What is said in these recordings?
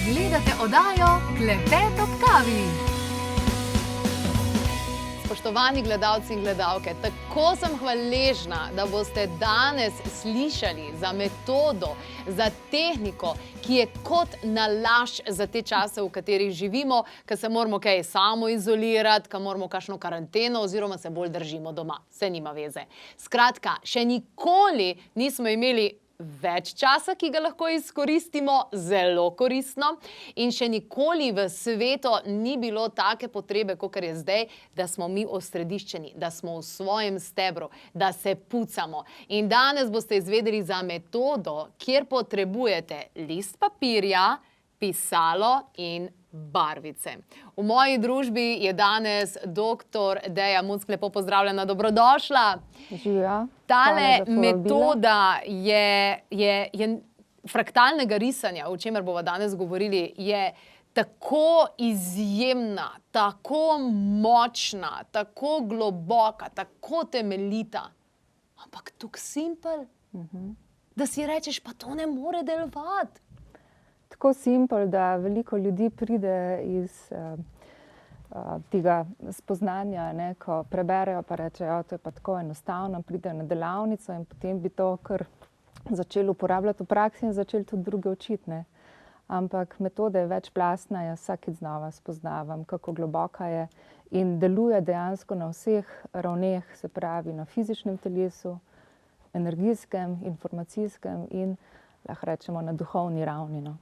Gledate oddajo Klepet ob kavi. Spoštovani gledalci in gledalke, tako sem hvaležna, da boste danes slišali za metodo, za tehniko, ki je kot nalašč za te čase, v katerih živimo, ko se moramo kaj samoizolirati, ko moramo kakšno karanteno oziroma se bolj držimo doma. Vse nima veze. Skratka, še nikoli nismo imeli več časa, ki ga lahko izkoristimo, zelo koristno, in še nikoli v svetu ni bilo take potrebe, kakor je zdaj, da smo mi osrediščeni, da smo v svojem stebru, da se pucamo. In danes boste izvedeli za metodo, kjer potrebujete list papirja, pisalo in barvice. V moji družbi je danes dr. Deja Muck, lepo pozdravljena, dobrodošla. Živja. Tale metoda je fraktalnega risanja, o čemer bomo danes govorili, je tako izjemna, tako močna, tako globoka, tako temeljita, ampak tako simpel, da si rečeš, pa to ne more delovati. Tako simpel, da veliko ljudi pride iz tega spoznanja, ko preberejo pa rečejo, to je pa tako enostavno, pridejo na delavnico in potem bi to kar začeli uporabljati v praksi in začeli tudi druge učiti, ne. Ampak metoda je večplastna, jaz vsakič znova spoznavam, kako globoka je in deluje dejansko na vseh ravneh, se pravi na fizičnem telesu, energijskem, informacijskem in lahko rečemo na duhovni ravni, no.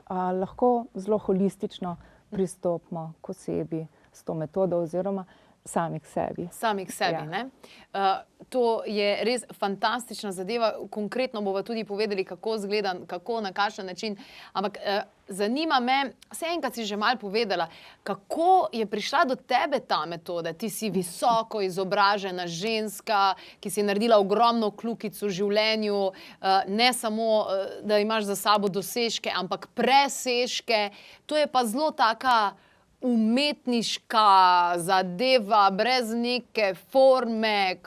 Lahko zelo holistično pristopimo k osebi s to metodo oziroma sami k sebi. Sami k sebi, ne? To je res fantastična zadeva. Konkretno bomo tudi povedali, kako izgleda, kako, na kakšen način. Ampak zanima me, vse enkrat si že malo povedala, kako je prišla do tebe ta metoda? Ti si visoko izobražena ženska, ki si naredila ogromno kljukic v življenju, ne samo, da imaš za sabo dosežke, ampak presežke. To je pa zelo taka umetniška zadeva, brez neke forme.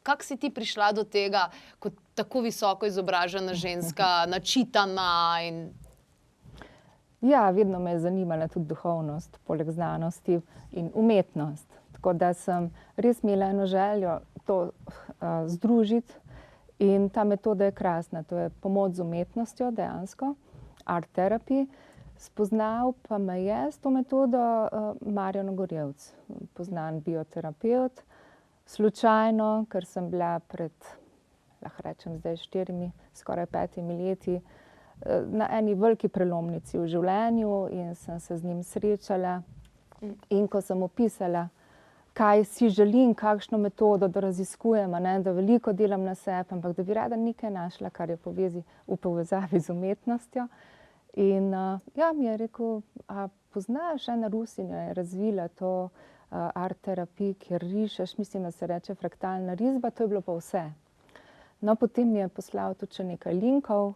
Kako si ti prišla do tega, kot tako visoko izobražena ženska, načitana in... Ja, vedno me je zanimala tudi duhovnost, poleg znanosti in umetnost. Tako da sem res imela eno željo to združiti in ta metoda je krasna. To je pomoč z umetnostjo dejansko, art therapy. Spoznal pa me je s to metodo Marjan Ogorjevec, poznan bioterapevt. Slučajno, ker sem bila pred, lahko rečem zdaj 4, skoraj 5 leti, na eni veliki prelomnici v življenju in sem se z njim srečala. In ko sem opisala, kaj si želim, kakšno metodo, da raziskujem, da veliko delam na sebi, ampak da bi rada nekaj našla, kar je v povezavi z umetnostjo. In mi je rekel, a poznaš, ena Rusinja je razvila to art terapij, kjer rišeš, mislim, da se reče fraktalna risba, to je bilo pa vse. No, potem mi je poslal tudi še nekaj linkov,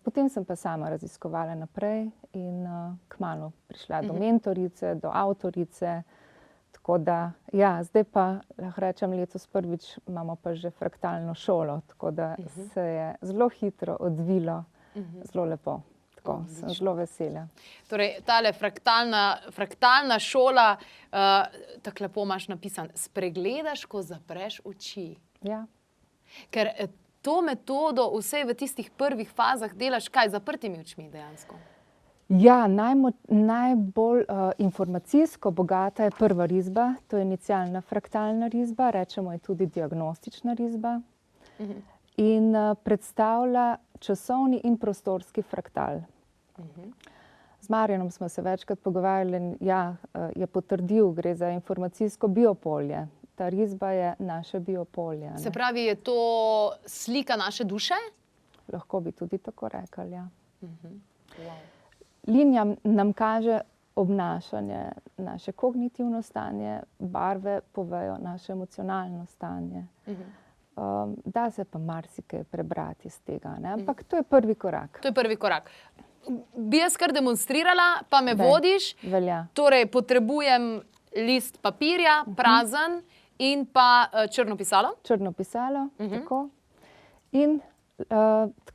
potem sem pa sama raziskovala naprej in kmalu prišla do mentorice, do avtorice, tako da, zdaj pa, lahko rečem, letos prvič imamo pa že fraktalno šolo, tako da se je zelo hitro odvilo, zelo lepo. Tako, sem zelo vesela. Torej, tale fraktalna šola, tako lepo imaš napisan, spregledaš, ko zapreš oči. Ja. Ker to metodo vsej v tistih prvih fazah delaš kaj, zaprtimi očmi dejansko? Ja, najbolj informacijsko bogata je prva risba, to je inicialna fraktalna risba, rečemo je tudi diagnostična risba. In predstavlja časovni in prostorski fraktal. Z Marjanom smo se večkrat pogovarjali, je potrdil, gre za informacijsko biopolje. Ta risba je naše biopolje. Se pravi, je to slika naše duše? Lahko bi tudi tako rekli, ja. Linija nam kaže obnašanje, naše kognitivno stanje, barve povejo naše emocionalno stanje. Da se pa marsikaj prebrati iz tega, ne? Ampak to je prvi korak. To je prvi korak. Bi jaz kar demonstrirala, pa me vodiš. Velja. Torej, potrebujem list papirja, prazen, in pa črno pisalo. Črno pisalo, tako. In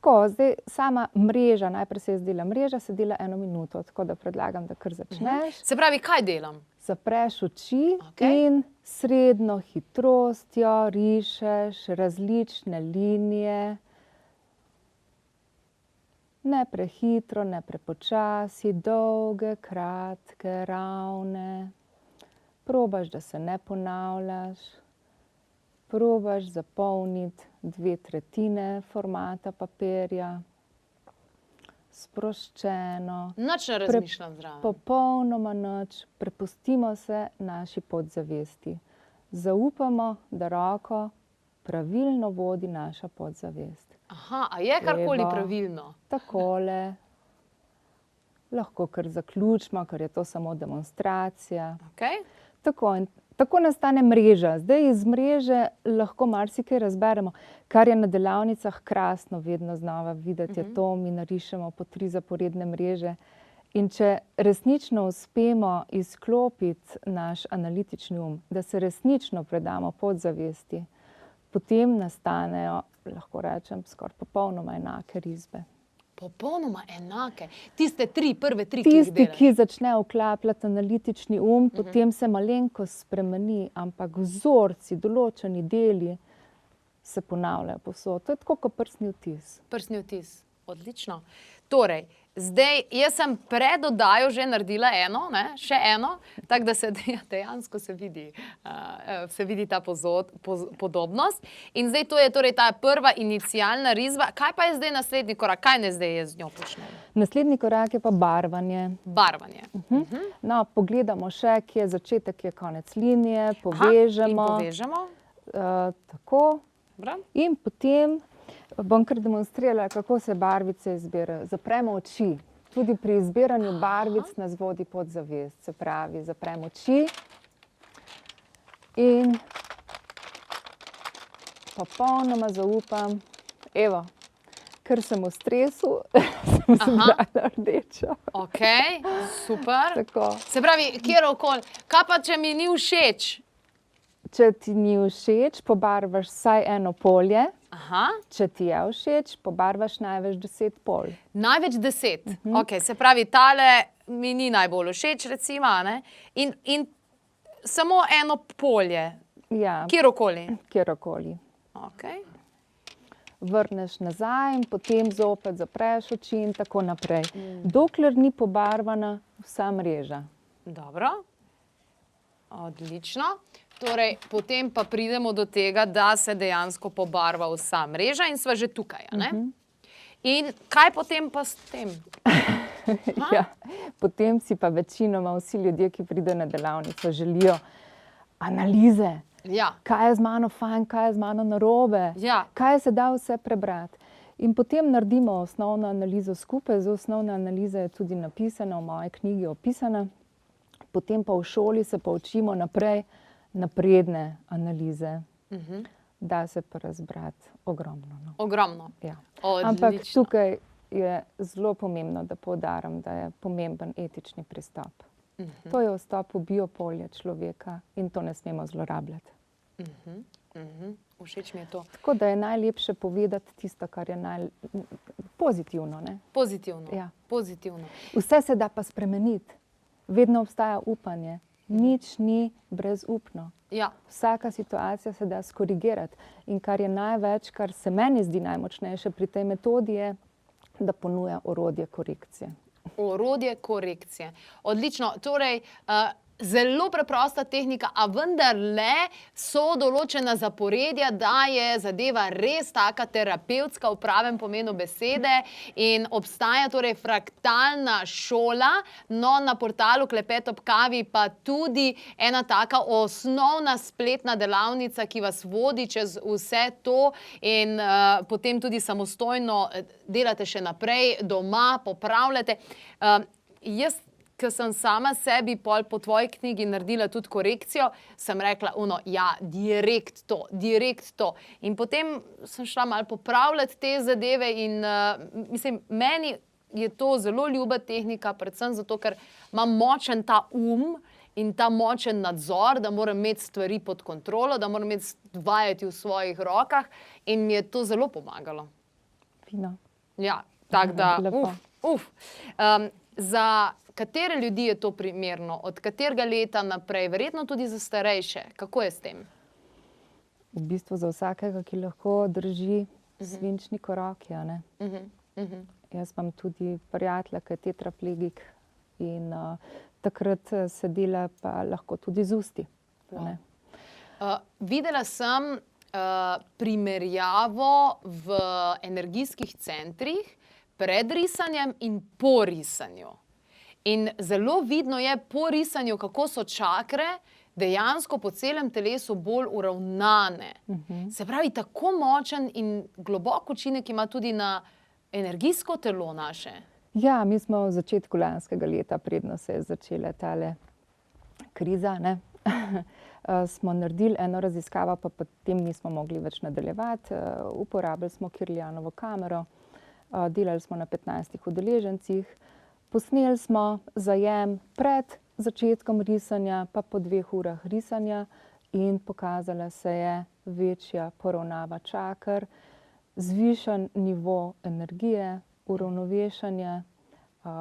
Tako, zdaj sama mreža, najprej se je zdela mreža, se dela 1 minuto, tako da predlagam, da kar začneš. Se pravi, kaj delam? Zapreš oči Okej. in srednjo hitrostjo rišeš različne linije. Ne prehitro, ne prepočasi, dolge, kratke, ravne. Probaš, da se ne ponavljaš. Probaš zapolniti 2/3 formata papirja. Sproščeno. Nič ne razmišljam zraven. Popolnoma nič. Prepustimo se naši podzavesti. Zaupamo, da roko pravilno vodi naša podzavest. Aha, a je karkoli Evo. pravilno? Takole. Lahko kar zaključimo, ker je to samo demonstracija. Okay. Tako nastane mreža. Zdaj iz mreže lahko marsikaj razberemo, kar je na delavnicah krasno vedno znova videti, je to, mi narišemo po 3 zaporedne mreže. In če resnično uspemo izklopiti naš analitični da se resnično predamo podzavesti, potem nastanejo, lahko rečem, skoraj popolnoma enake risbe. Popolnoma enake. Tiste prve tri, ki jih Tisti, delaš. ki začne vklapljati analitični potem se malenkost spremeni, ampak vzorci, določeni deli se ponavljajo povsod. To je tako kot prstni odtis. Prstni odtis. Odlično. Torej, zdaj, jaz sem pred oddajo že naredila eno, še eno, tako da se dejansko se vidi ta podobnost. In zdaj to je torej ta prva inicialna risba. Kaj pa je zdaj naslednji korak? Kaj ne zdaj jaz z njo počnem? Naslednji korak je pa barvanje. Barvanje. No, pogledamo še, kje je začetek, kje je konec linije, povežemo. Aha, in povežemo. Tako. Dobro. In potem bom kar demonstrirala, kako se barvice izbirajo. Zapremo oči. Tudi pri izbiranju barvic nas vodi podzavest. Se pravi, zapremo oči in popolnoma zaupam. Evo, ker sem v stresu, sem izbrala rdečo. Ok, super. Tako. Se pravi, kjerokoli. Kaj pa, če mi ni všeč? Če ti ni všeč, pobarvaš vsaj eno polje. Aha. Če ti je všeč, pobarvaš največ 10 polj. Največ 10. Ok, se pravi, tale mi ni najbolj všeč, recimo, ne? In samo eno polje. Ja, Kjerokoli. kjerokoli. Ok. Vrneš nazaj in potem zopet zapreš oči in tako naprej. Dokler ni pobarvana vsa mreža. Dobro. Odlično. Torej, potem pa pridemo do tega, da se dejansko pobarva vsa mreža in sva že tukaj, a ne? In kaj potem pa s tem? Ja, potem si pa večinoma vsi ljudje, ki pridejo na delavnico, želijo analize. Ja. Kaj je z mano fajn, kaj je z mano narobe, Ja. kaj se da vse prebrati. In potem naredimo osnovno analizo skupaj. Zdaj osnovna analiza je tudi napisana, v moji knjigi opisana. Potem pa v šoli se poučimo naprej napredne analize. Da se pa razbrati ogromno. No. Ogromno. Ja. Odlično. Ampak tukaj je zelo pomembno, da poudarim, da je pomemben etični pristop. To je vstop v biopolje človeka in to ne smemo zlorabljati. Všeč mi je to. Tako da je najlepše povedati tisto, kar je pozitivno. Ne? Pozitivno. Ja. Pozitivno. Vse se da pa spremeniti. Vedno obstaja upanje. Nič ni brezupno. Ja. Vsaka situacija se da skorigirati. In kar je največ, kar se meni zdi najmočnejše pri tej metodi, je, da ponuja orodje korekcije. Orodje korekcije. Odlično. Torej, zelo preprosta tehnika, a vendarle so določena zaporedja, da je zadeva res taka terapevtska v pravem pomenu besede in obstaja torej fraktalna šola, no na portalu Klepet ob kavi pa tudi ena taka osnovna spletna delavnica, ki vas vodi čez vse to in potem tudi samostojno delate še naprej doma, popravljate. Jaz ko sem sama sebi pol po tvoji knjigi naredila tudi korekcijo, sem rekla, ja, direkt to. In potem sem šla malo popravljati te zadeve in mislim, meni je to zelo ljuba tehnika, predvsem zato, ker imam močen ta in ta močen nadzor, da moram imeti stvari pod kontrolo, da moram imeti vajeti v svojih rokah in mi je to zelo pomagalo. Fino. Ja, tako da, Lepo. za katere ljudi je to primerno, od katerega leta naprej, verjetno tudi za starejše, kako je s tem? V bistvu za vsakega, ki lahko drži svinčnik v roki, a ne. Jaz imam tudi prijatelja, ki je tetraplegik in takrat se dela pa lahko tudi z usti, a ne. Videla sem primerjavo v energijskih centrih pred risanjem in po risanju. In zelo vidno je po risanju, kako so čakre dejansko po celem telesu bolj uravnane. Se pravi, tako močen in globok učinek ima tudi na energijsko telo naše. Ja, mi smo v začetku lanskega leta, predno se je začela tale kriza, ne, smo naredili eno raziskavo, pa potem nismo mogli več nadaljevati. Uporabili smo Kirlijanovo kamero, delali smo na 15 udeležencih, posneli smo zajem pred začetkom risanja, pa po 2 urah risanja in pokazala se je večja poravnava čaker, zvišan nivo energije, uravnovešanje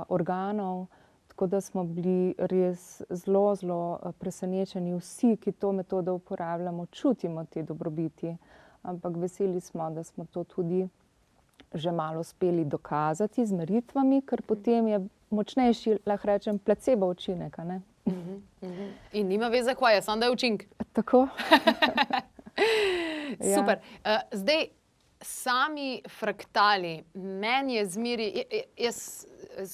organov, tako da smo bili res zelo, zelo presenečeni. Vsi, ki to metodo uporabljamo, čutimo te dobrobiti, ampak veseli smo, da smo to tudi že malo uspeli dokazati z meritvami, ker potem je močnejši, lahko rečem, placebo učinek, a ne. In nima veze, kaj je, samo da je učinek. Tako. Super. Zdaj, sami fraktali, meni je zmeri, jaz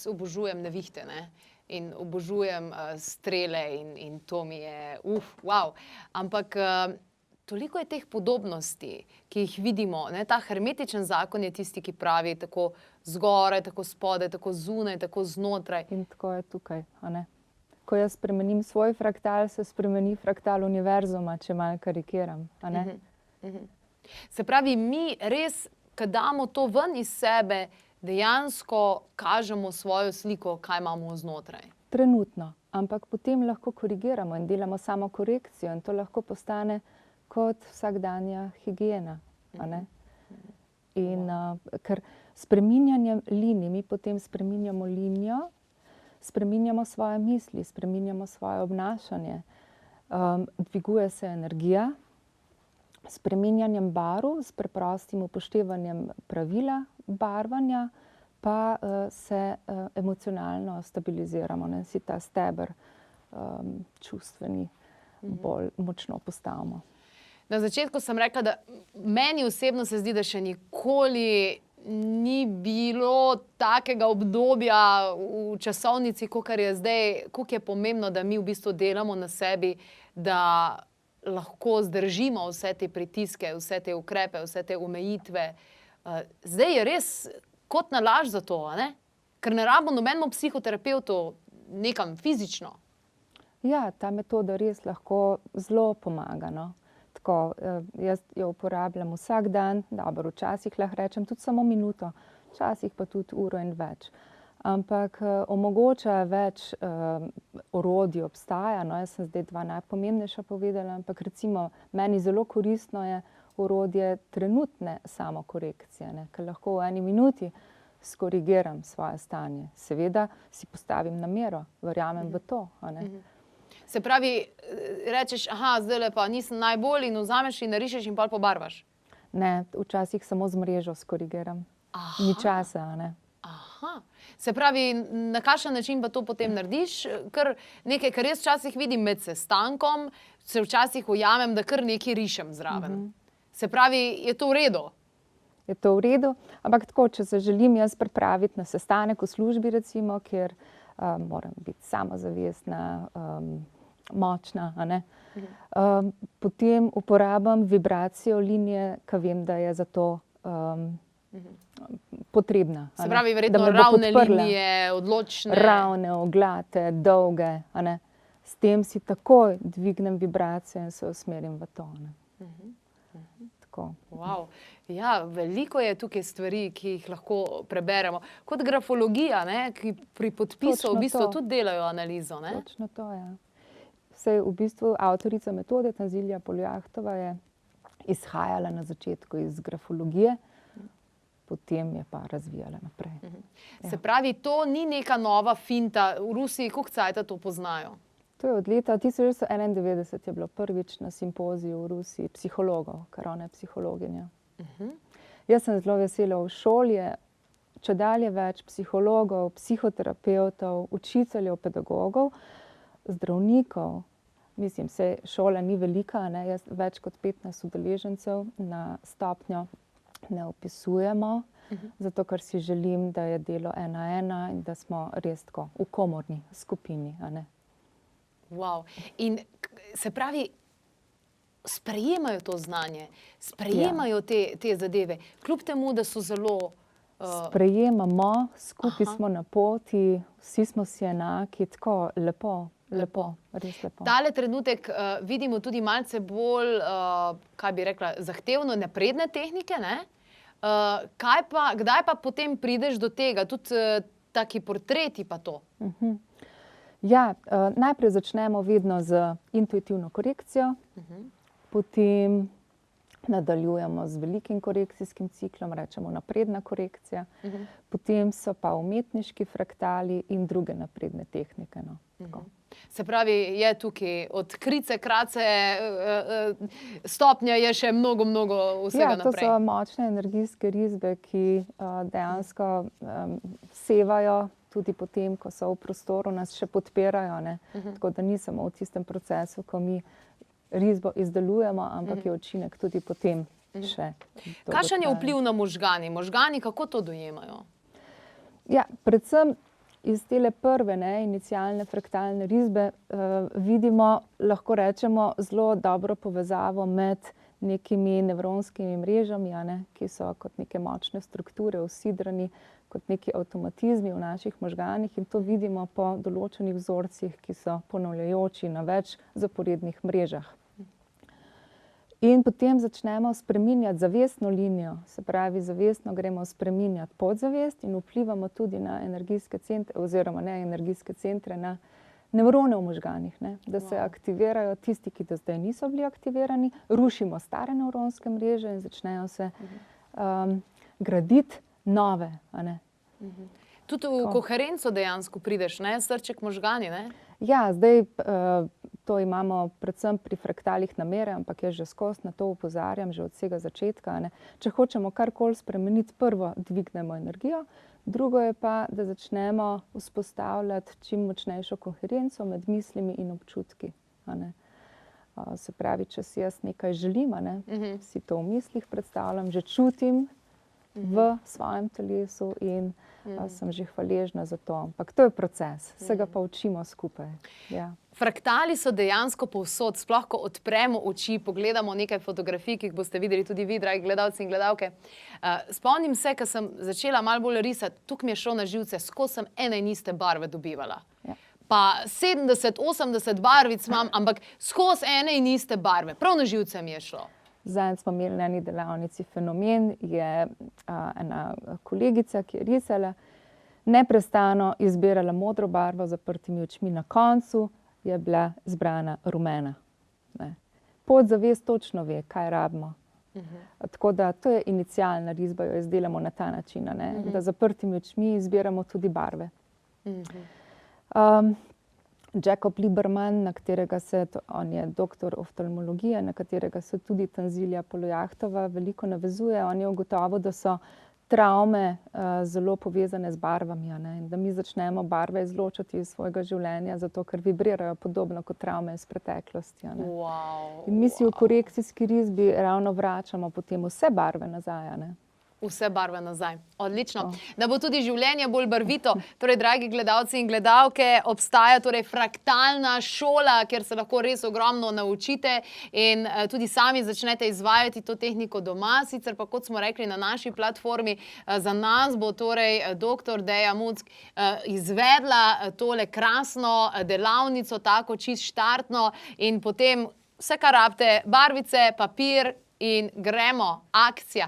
obožujem nevihte, ne? In obožujem strele in to mi je, wow. Ampak toliko je teh podobnosti, ki jih vidimo, ne? Ta hermetičen zakon je tisti, ki pravi tako zgoraj, tako spodaj, tako zunaj, tako znotraj. In tako je tukaj, a ne. Ko jaz spremenim svoj fraktal, se spremeni fraktal univerzuma, če malo karikiram, a ne. Se pravi, mi res, ko damo to ven iz sebe, dejansko kažemo svojo sliko, kaj imamo znotraj. Trenutno, ampak potem lahko korigiramo in delamo samo korekcijo in to lahko postane kot vsakdanja higiena, a ne. In ker spreminjanjem linij, mi potem spreminjamo linijo, spreminjamo svoje misli, spreminjamo svoje obnašanje, dviguje se energija, spreminjanjem barv, s preprostim upoštevanjem pravila barvanja, pa se emocionalno stabiliziramo, ne, si ta steber čustveni bolj močno postavimo. Na začetku sem rekla, da meni osebno se zdi, da še nikoli ni bilo takega obdobja v časovnici, kakor je zdaj, koliko je pomembno, da mi v bistvu delamo na sebi, da lahko zdržimo vse te pritiske, vse te ukrepe, vse te omejitve. Zdaj je res kot nalašč za to, a ne? Ker ne rabimo nobenemu psihoterapevtu nekam fizično. Ja, ta metoda res lahko zelo pomaga, no. Tako, jaz jo uporabljam vsak dan, dobro, včasih lahko rečem tudi samo minuto, včasih pa tudi uro in več. Ampak omogoča več orodij obstaja, no, jaz sem zdaj 2 najpomembnejša povedala, ampak recimo meni zelo koristno je orodje trenutne samokorekcije, ne, ker lahko v 1 minuti skorigiram svoje stanje. Seveda si postavim namero, verjamem v to, a ne. Se pravi, rečeš, zdajle pa nisem najbolj in vzameš in narišeš in pol pobarvaš. Ne, včasih samo z mrežo skorigiram. Ni časa, a ne. Se pravi, na kakšen način pa to potem narediš? Kar nekaj, kar jaz včasih vidim med sestankom, se včasih ujamem, da kar nekaj rišem zraven. Se pravi, je to v redu? Je to v redu, ampak tako, če se želim jaz pripraviti na sestanek v službi recimo, kjer moram biti samozavestna, močna, a ne. Potem uporabim vibracijo linije, ko vem, da je za to potrebna. Se pravi, verjetno ravne linije, odločne. Ravne, oglate, dolge, a ne. S tem si takoj dvignem vibracijo in se usmerim v to, ne. Tako. Wow. Ja, veliko je tukaj stvari, ki jih lahko preberemo. Kot grafologija, ne, ki pri podpisu v bistvu tudi delajo analizo, ne? Točno to, ja. Saj v bistvu avtorica metode Tanzilija Poljahtova je izhajala na začetku iz grafologije, potem je pa razvijala naprej. Se pravi, to ni neka nova finta. V Rusiji koliko cajta to poznajo? To je od leta 1991 je bilo prvič na simpoziju v Rusiji psihologov, ker ona je psihologinja. Jaz sem zelo vesela, v šoli je čedalje več psihologov, psihoterapevtov, učiteljev, pedagogov, zdravnikov. Mislim, šola ni velika, ne? Jaz več kot 15 udeležencev na stopnjo ne opisujemo, zato ker si želim, da je delo 1:1 in da smo res tako v komorni skupini, a ne. Wow. In se pravi, sprejemajo to znanje, sprejemajo te zadeve, kljub temu, da so zelo... Sprejemamo, skupaj smo na poti, vsi smo si enaki, tako lepo, res lepo. Tale trenutek vidimo tudi malce bolj, kaj bi rekla, zahtevno napredne tehnike, ne? Kdaj pa potem prideš do tega, tudi taki portreti pa to? Ja, najprej začnemo vedno z intuitivno korekcijo, potem nadaljujemo z velikim korekcijskim ciklom, rečemo napredna korekcija, potem so pa umetniški fraktali in druge napredne tehnike. No. Se pravi, je tukaj od krice, krace, stopnja je še mnogo vsega naprej. Ja, to so močne energijske risbe, ki dejansko sevajo tudi potem, ko so v prostoru, nas še podpirajo, ne? Tako da ni samo v tistem procesu, ko mi risbo izdelujemo, ampak je učinek tudi potem še. Kakšen je vpliv na možgani? Možgani, kako to dojemajo? Ja, predvsem iz tele prve, inicialne fraktalne risbe vidimo, lahko rečemo, zelo dobro povezavo med nekimi nevronskimi mrežami, ki so kot neke močne strukture usidrani, kot neki avtomatizmi v naših možganih, in to vidimo po določenih vzorcih, ki so ponavljajoči na več zaporednih mrežah. In potem začnemo spreminjati zavestno linijo, se pravi, zavestno gremo spreminjati podzavest in vplivamo tudi na energijske centre, oziroma ne energijske centre, na nevrone v možganih, da se aktivirajo tisti, ki do zdaj niso bili aktivirani, rušimo stare nevronske mreže in začnejo se graditi nove. Tudi v koherenco dejansko prideš, srček možgani, ne? Ja, zdaj to imamo predvsem pri fraktalih namere, ampak jaz že skozi na to opozarjam, že od vsega začetka. Če hočemo karkoli spremeniti, prvo dvignemo energijo, drugo je pa, da začnemo vzpostavljati čim močnejšo koherenco med mislimi in občutki. Se pravi, če si jaz nekaj želim, si to v mislih predstavljam, že čutim v svojem telesu in sem že hvaležna za to. Ampak to je proces, se ga pa učimo skupaj. Ja. Fraktali so dejansko povsod, sploh ko odpremo oči, pogledamo nekaj fotografij, ki jih boste videli tudi vi, dragi gledalci in gledalke. Spomnim se, ko sem začela malo bolj risati, tukaj mi je šlo na živce, skozi sem ene in iste barve dobivala. Ja. Pa 70-80 barvic imam, ampak skozi ene in iste barve. Prav na živce mi je šlo. Zadnjič smo imeli na eni delavnici fenomen, je ena kolegica, ki je risala, neprestano izbirala modro barvo z zaprtimi očmi, na koncu je bila zbrana rumena. Podzavest točno ve, kaj rabimo. Tako da to je inicialna risba, jo izdelamo na ta način, da zaprtimi očmi izbiramo tudi barve. Jakob Liberman, na katerega on je doktor oftalmologije, na katerega se tudi Tanzilija Polojahtova veliko navezuje, on je ugotovil, da so travme zelo povezane z barvami, in da mi začnemo barve izločati iz svojega življenja, zato ker vibrirajo podobno kot travme iz preteklosti. In mi si v korekcijski risbi ravno vračamo potem vse barve nazaj. Vse barve nazaj. Odlično. Da bo tudi življenje bolj barvito. Torej, dragi gledalci in gledalke, obstaja torej fraktalna šola, kjer se lahko res ogromno naučite in tudi sami začnete izvajati to tehniko doma. Sicer pa, kot smo rekli na naši platformi, za nas bo torej dr. Deja Muck izvedla tole krasno delavnico, tako čist štartno, in potem vse, kar rabite, barvice, papir in gremo, akcija.